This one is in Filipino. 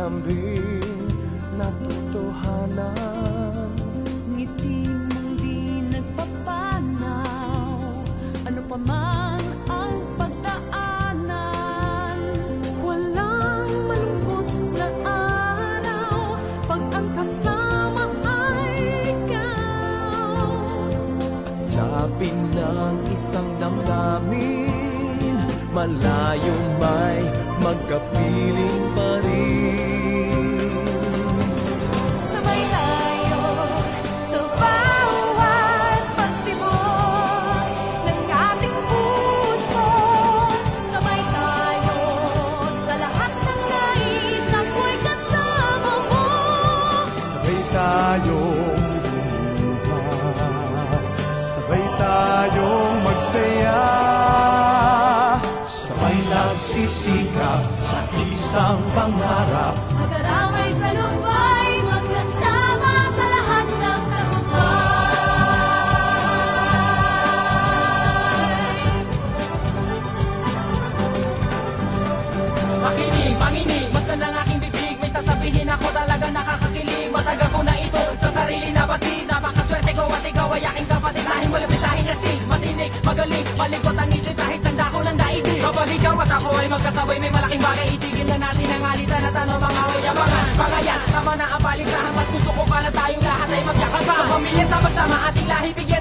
malambing na totohanan. Ngiti mong di nagpapanaw, ano pa man ang pagdaanan. Walang malungkot na araw pag ang kasama ay ikaw. Sabi ng isang damdamin, malayo may magkapiling pa rin. Sabay tayo sa bawat pagtibok ng ating puso. Sabay tayo sa lahat ng nais ako'y kasama mo. Sabay tayong lumuha, sabay tayong magsaya, sabay nagsisikap sa isang pangarap. Mag-aramay sa lumbay, magkasama sa lahat ng tagumpay. Makinig, manginig, basta ng aking bibig, may sasabihin ako talaga nakakakilig. Matagal ko na ito sa sarili na batid, napakaswerte ko at ikaw ay aking kapatid. Lahing malapit, lahing astig, matinig, magaling, malikot ang isip kahit sanda ko lang daigdig. Kapag ikaw at ako ay magkasabay, may malaking bagay, itigil na natin ang alitan at ano mga wayabangan. Mga yan, tama na ang paligsahan, mas gusto ko pala tayong lahat ay magyakapan. Sa pamilya, sama-sama ating lahi, bigyan